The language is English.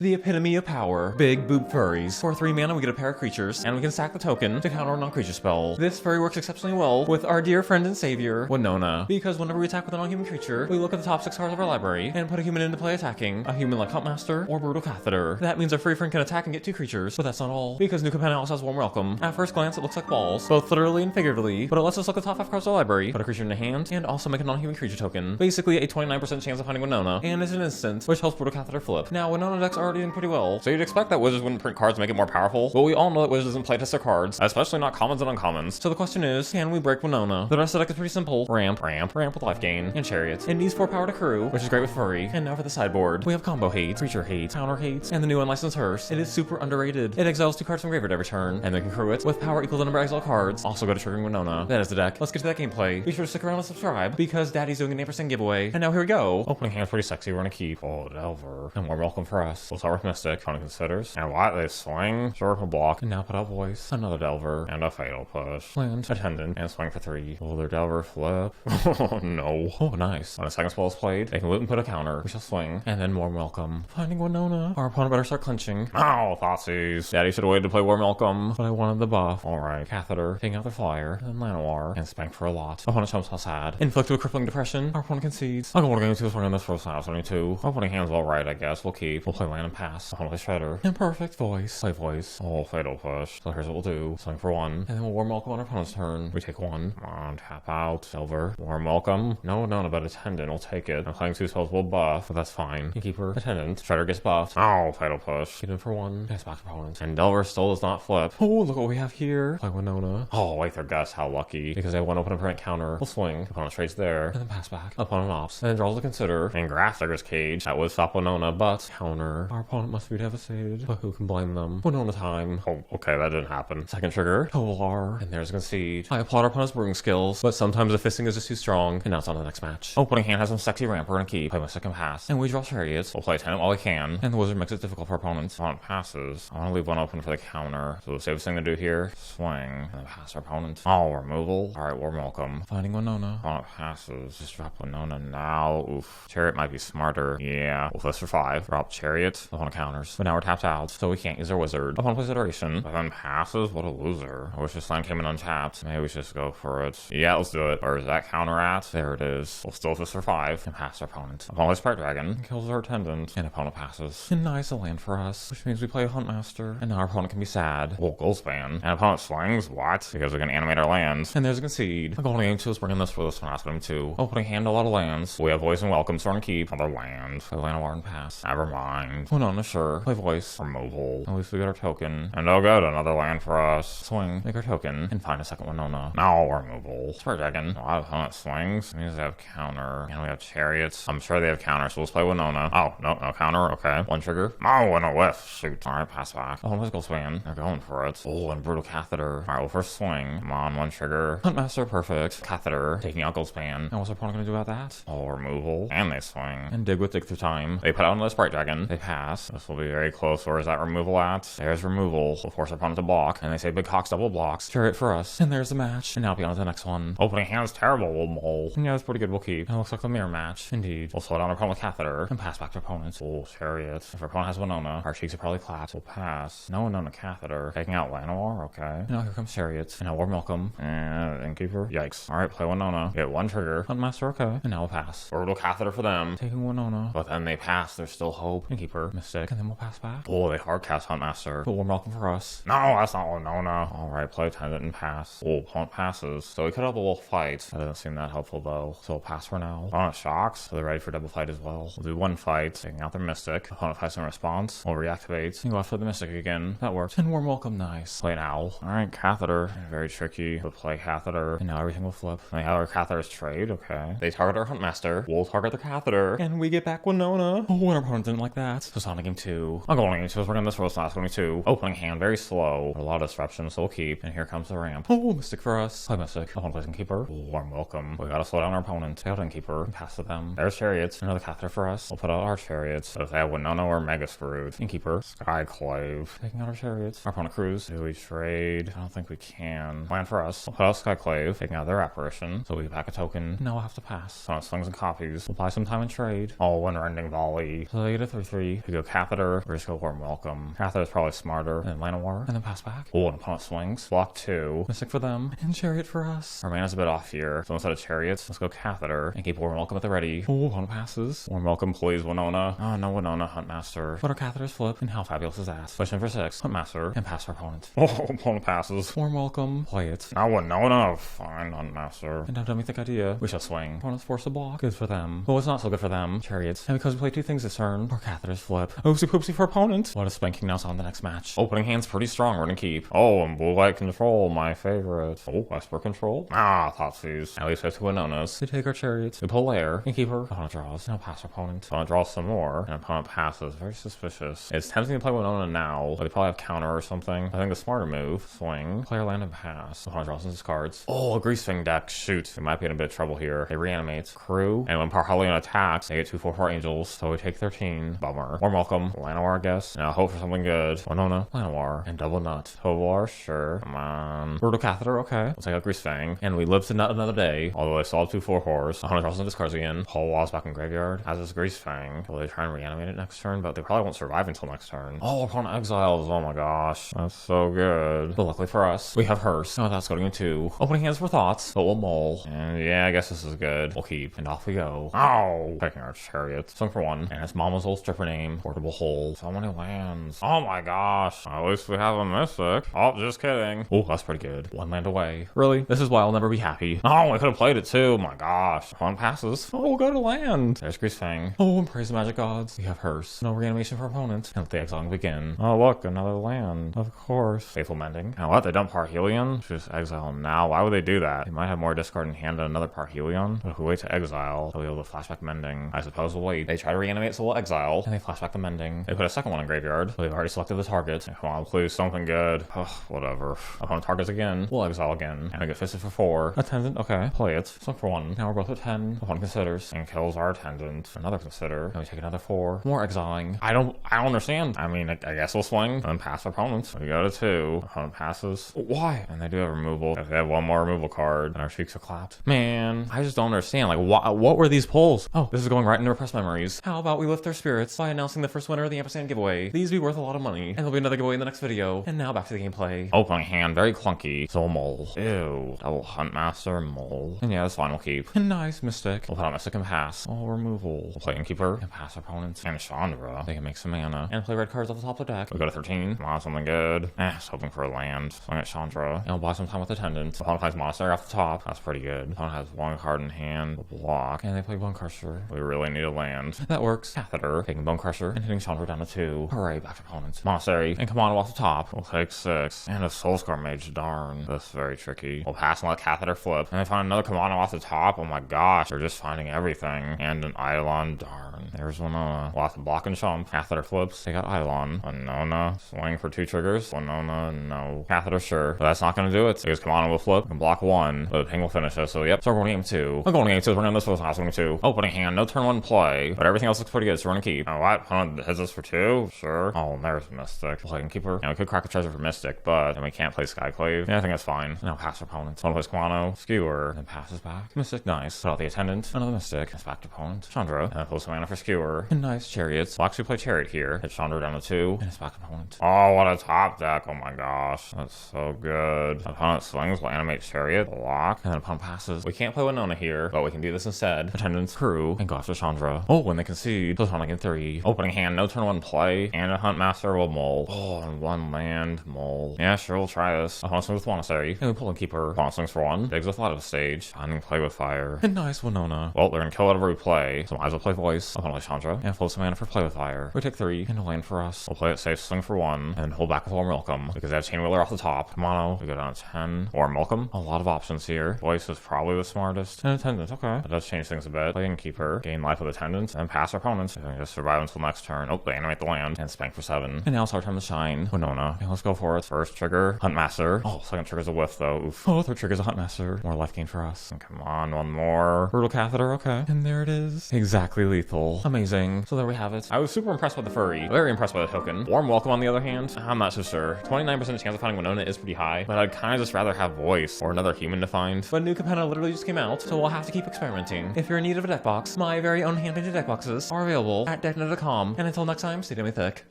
The epitome of power. Big boob furries. For 3 mana we get a pair of creatures, and we can sack the token to counter a non-creature spell. This furry works exceptionally well with our dear friend and savior, Winota, because whenever we attack with a non-human creature, we look at the top 6 cards of our library and put a human into play attacking, a human like Huntmaster or Brutal Cathar. That means our free friend can attack and get 2 creatures, but that's not all, because new Capenna also has warm welcome. At first glance it looks like balls, both literally and figuratively, but it lets us look at the top 5 cards of the library, put a creature in the hand, and also make a non-human creature token. Basically a 29% chance of finding Winota, and it's an instant, which helps Brutal Cathar flip. Now Winota decks are already doing pretty well, so you'd expect that Wizards wouldn't print cards to make it more powerful, but we all know that Wizards doesn't playtest their cards, especially not commons and uncommons. So the question is, can we break Winota? The rest of the deck is pretty simple. Ramp with life gain, and Chariot. It needs 4 power to crew, which is great with furry. And now for the sideboard. We have combo hate, creature hate, counter hate, and the new unlicensed hearse. It is super underrated. It exiles 2 cards from graveyard every turn, and they can crew it with power equal to the number of exile cards. Also go to triggering Winota. That is the deck. Let's get to that gameplay. Be sure to stick around and subscribe, because Daddy's doing an 8% giveaway. And now here we go. Opening hand's pretty sexy. We're gonna keep Delver. And more welcome for us. We'll start with Mystic. Counting considers. And what? They swing. Circle block. And now put out Voice. Another Delver. And a Fatal Push. Land. Attendant. And swing for 3. Will their Delver flip? Oh no. Oh nice. When a second spell is played, they can loot and put a counter. We shall swing. And then warm welcome. Finding Winota. Our opponent better start clinching. Oh, Thoughtseize. Daddy should have waited to play warm welcome, but I wanted the buff. Alright. Catheter. Taking out their flyer. And then Llanowar. And spank for a lot. Opponent shows how sad. Inflict with crippling depression. Our opponent concedes. I'm going to swing on this first house. 22. Opening hand's alright, I guess. We'll keep. We'll play land and pass. Opponent plays Shredder. And perfect Voice. Play Voice. Oh, Fatal Push. So here's what we'll do. Swing for 1. And then we'll warm welcome on our opponent's turn. We take 1. Come on, tap out. Silver. Warm welcome. No, but Attendant. We'll take it. I'm playing 2 spells will buff, but that's fine. Innkeeper. Attendant. Shredder gets buffed. Oh, Fatal Push. Get in for 1. Pass back to opponent. And Delver still does not flip. Oh, look what we have here. Play Winota. Oh, wait, their guess. How lucky. Because they have 1 open and prevent counter. We'll swing. Opponent trades there. And then pass back. Opponent opts. And then draws to consider. And Graph Digger's Cage. That would stop Winota, but counter. Our opponent must be devastated. But who can blame them? Winota time. Oh, okay, that didn't happen. Second trigger. Tovolar. And there's a concede. I applaud our opponent's brewing skills, but sometimes the fisting is just too strong. And now it's on to the next match. Opening hand has some sexy ramp. We're gonna keep. Play my second pass. And we draw Chariots. We'll play Attendant while we can. And the wizard makes it difficult for opponents. Opponent passes. I want to leave 1 open for the counter. So the safest thing to do here, swing. And then pass our opponent. Oh, removal. Alright, warm welcome. Finding Winota. Opponent passes. Just drop Winota now. Oof. Chariot might be smarter. Yeah. We'll fist for 5. Drop Chariot. Opponent counters. But now we're tapped out, so we can't use our wizard. Opponent plays Iteration. But then passes? What a loser. I wish this land came in untapped. Maybe we should just go for it. Yeah, let's do it. Where is that counter at? There it is. We'll still fist for 5 and pass our opponent. Opponent plays Sprite Dragon. Kills our Attendant. And opponent passes. And nice, a land for us. Which means we play a Huntmaster. And now our opponent can be sad. Oh, Goldspan. And opponent swings? What? Because we can animate our lands. And there's a concede. The golden game 2 is bringing this for this one. Asking him 2. Opening hand a lot of lands. We have Voice and Welcome, so we're gonna keep. Another land. Play Llanowar and pass. Never mind. Winota, sure. Play Voice. Removal. At least we got our token. And oh good, another land for us. Swing. Make our token. And find a second Winota. No, removal. Sprite Dragon. A lot of opponent swings. It means they have counter. And we have Chariots. I'm sure they have counter, so let's play Winota. Oh, no counter. Okay. 1 trigger. Oh, and a whiff. Shoot. Alright, pass back. Oh, let's go swing. They're going for it. Oh, and Brutal Cathar. Alright, well, first swing. Come on, 1 trigger. Huntmaster, perfect. Cathar. Taking out Goldspan. And what's our opponent gonna do about that? Oh, removal. And they swing. And dig with Dig Through Time. They put out another Sprite Dragon. They pass. This will be very close. Where is that removal at? There's removal. We'll force our opponent to block. And they say Big Cock's double blocks. Chariot for us. And there's the match. And now be on to the next one. Opening hand's terrible. We'll mull. Yeah, that's pretty good. We'll keep. And it looks like the mirror match. Indeed. We'll slow down our opponent with Cathar. And pass back to opponents. Oh, Chariot. If our opponent has Winota, our cheeks are probably clapped. We'll pass. No Winota Cathar. Taking out Llanowar. Okay. And now here comes Chariot. And now warm welcome. And Innkeeper. Yikes. Alright, play Winota. Get 1 trigger. Huntmaster. Okay. And now we'll pass. Brutal Cathar for them. Taking Winota. But then they pass. There's still hope. Innkeeper. Mystic. And then we'll pass back. Oh, they hard cast Huntmaster. But warm welcome for us. No, that's not Winota. Alright, play Attendant and pass. Oh, opponent passes. So we could have a little fight. That doesn't seem that helpful though. So we'll pass for now. Opponent shocks. So they're ready for double fight as well. We'll do 1 fight. Taking out their Mystic. Opponent fights in response. We'll reactivate. And go after the Mystic again. That worked. And warm welcome. Nice. Play an Owl. Alright, Cathar. Very tricky. We'll play Cathar. And now everything will flip. And they have our Cathar's trade. Okay. They target our Huntmaster. We'll target the Cathar. And we get back Winota. Oh, and our opponent didn't like that. So Sonic Game 2. I'm going into we're going this first last 22. Opening hand very slow. A lot of disruption, so we'll keep. And here comes the ramp. Oh, Mystic for us. Play Mystic. Opponent plays Innkeeper. Warm welcome. We gotta slow down our opponent. Take out Innkeeper. And pass to them. There's Chariots. Another Cathar for us. We'll put out our Chariots. So if they have Winota, we're mega screwed. Innkeeper. Skyclave. Taking out our Chariots. Our opponent cruise. Do we trade? I don't think we can. Land for us. We'll put out Skyclave. Taking out their apparition. So we get back a token. Now we'll have to pass. So it swings and copies. We'll buy some time and trade. Oh, one rending volley. So they get a 3-3. We go Catheter, we just go Warm Welcome. Catheter is probably smarter than Llanowar, and then pass back. Oh, and opponent swings. Block 2. Mystic for them, and Chariot for us. Our mana's a bit off here, so instead of Chariots, let's go Catheter, and keep Warm Welcome at the ready. Oh, opponent passes. Warm Welcome, please, Winota. Oh, no Winota, Huntmaster. But our Catheter's flip, and how fabulous is that? Push in for 6, Huntmaster, and pass our opponent. Oh, opponent passes. Warm Welcome, play it. Now Winota, fine, Huntmaster. And now dummy think idea. We shall swing. Opponent's forced to block. Good for them. But what's not so good for them? Chariots. And because we play 2 things this turn, our Catheter's flip. Oopsie poopsie for opponent. What a spanking now on the next match. Opening hand's pretty strong, we're gonna keep. Oh, and blue light control, my favorite. Oh, Whisper control. Ah, Thoughtseize. At least we have 2 Winonas. We take our Chariots. We pull Lair. And keep her. Opponent draws. Now pass our opponent. Opponent draws some more. And opponent passes. Very suspicious. It's tempting to play Winota now, but they probably have counter or something. I think the smarter move. Swing. Player land and pass. Opponent draws and discards. Oh, a Greasefang deck. Shoot. We might be in a bit of trouble here. They reanimate. Crew. And when Parhelion attacks, they get 2/4 angels. So we take 13. Bummer. Warm Welcome. Llanowar, I guess. Now hope for something good. Winota, Llanowar, and double nut. Tovolar, sure. Come on. Brutal Cathar, okay. Let's take out Greasefang. And we live to nut another day. Although they saw 2/4. 100 draws and discards again. Whole walls back in graveyard. As is Greasefang. Will they try and reanimate it next turn? But they probably won't survive until next turn. Oh, opponent exiles. Oh my gosh. That's so good. But luckily for us, we have Hearse. Oh, that's going to 2. Opening hands for thoughts, but we'll mull. And yeah, I guess this is good. We'll keep. And off we go. Ow! Taking our Chariot. Swing for 1. And it's Mama's old stripper name. Portable hole. So many lands. Oh my gosh. At least we have a Mystic. Oh, just kidding. Oh, that's pretty good. 1 land away. Really? This is why I'll never be happy. Oh, I could have played it too. My gosh. Opponent passes. Oh, we'll go to land. There's Greasefang. Oh, and praise the magic gods. We have Hearse. No reanimation for opponent. And let the exiling begin. Oh, look. Another land. Of course. Faithful Mending. Now what? They dump Parhelion? Just exile now. Why would they do that? They might have more discard in hand than another Parhelion. But if we wait to exile, they'll be able to flashback Mending. I suppose we'll wait. They try to reanimate, so we'll exile. And they flashback the Mending. They put a second one in graveyard. So they've already selected the target. Come on, please, something good. Ugh, whatever. Opponent targets again. We'll exile again. And we get fisted for 4. Attendant, okay. Play it. Swing for 1. Now we're both at 10. Opponent considers. And kills our Attendant. Another consider. And we take another 4. More exiling. I don't understand. I mean, I guess we'll swing. And pass opponent. We go to 2. Opponent passes. Why? And they do have removal. If they have 1 more removal card, and our cheeks are clapped. Man, I just don't understand. Like, what were these pulls? Oh, this is going right into repressed memories. How about we lift their spirits by announcing the first winner of the ampersand giveaway? These will be worth a lot of money. And there'll be another giveaway in the next video. And now back to the gameplay. Opening hand, very clunky. So mole. Ew. Double Huntmaster, mole. And yeah, that's fine, we'll keep. And nice, Mystic. We'll put out Mystic and pass. All removal. We'll play Innkeeper and pass opponents. And Chandra. They can make some mana. And play red cards off the top of the deck. We go to 13. Come on, something good. Just hoping for a land. Swing at Chandra. And we'll buy some time with Attendant. Opponent plays Monastery off the top. That's pretty good. Opponent has 1 card in hand. We'll block. And they play Bone Crusher. We really need a land. That works. Catheter. Taking Bone Crusher and hitting Chandra down to 2. Hooray, back to opponents. Monastery. And Capenna off the top. We'll take 6. And a Soulscar Mage. Darn. That's very tricky. We'll pass and let Catheter flip. And they find another Capenna off the top. Oh my gosh. They're just finding everything. And an Eidolon. Darn. There's Winota. We'll have to block and chump. Catheter flips. They got Eidolon. Winota. Swing for 2 triggers. Winota. No. Catheter, sure. But that's not going to do it. Because Capenna will flip and block 1. But the ping will finish us. So yep. So we're going to game 2. We're going to game 2. We're going to this was last game 2. Opening hand. No turn 1 play. But everything else looks pretty good. So we're going to keep. Oh, what? Opponent hits us for 2? Sure. Oh, and there's Mystic. We'll play Innkeeper. And we could crack a treasure for Mystic. But then we can't play Skyclave. Yeah, I think that's fine. Now pass opponent. One plays Capenna. Skewer. Then passes back. Mystic. Nice. Put out the Attendant. Another Mystic. It's back to opponent. Chandra. And pulls some mana for Skewer. And nice. Chariots. We'll actually play Chariot here. Hit Chandra down to 2. And it's back to opponent. Oh, what a top deck. Oh my gosh. That's so good. Opponent swings. We'll animate Chariot. Block. And then opponent passes. We can't play Winota here, but we can do this instead. Attendant's Crew. And go after Chandra. Oh, when they concede. So Sonic in 3. Opening hand. No turn 1 play. And a Huntmaster will mull. Oh, and 1 land. Mull. Yeah, sure. We'll try this. Opponent swings with Monastery. And we pull Innkeeper. Opponent swings for 1. Digs with Light of Stage. Finding play with fire. And nice Winota. Well, they're gonna kill whatever we play. So might as well play Voice. Opponent plays Chandra. And flow some mana for play with fire. We take 3. And a land for us. We'll play it safe. Swing for 1. And hold back with Warm Welcome. Because they have Chain Wheeler off the top. Capenna. We go down to 10. Warm Welcome. A lot of options here. Voice is probably the smartest. And Attendant. Okay. That does change things a bit. Play Innkeeper. Gain life with Attendant. And pass our opponents. And just survive until next turn. Oh, they animate the land. And spank for 7. And now it's our time to shine. Winota. And let's go for it. First trigger. Huntmaster. Oh, second trigger's a whiff though. Oof. Oh, third trigger's a Huntmaster. More life gain for us. And come on, 1 more. Brutal Cathar. Okay. And there it is. Exactly lethal. Amazing. So there we have it. I was super impressed with the furry. Very impressed by the token. Warm Welcome on the other hand. I'm not so sure. 29% chance of finding Winota is pretty high. But I'd kind of just rather have Voice or another human to find. But new Capenna literally just came out. So we'll have to keep experimenting. If you're in need of a deck box, my very own hand-painted deck boxes are available at decknet.com. And until next time, stay damn thick.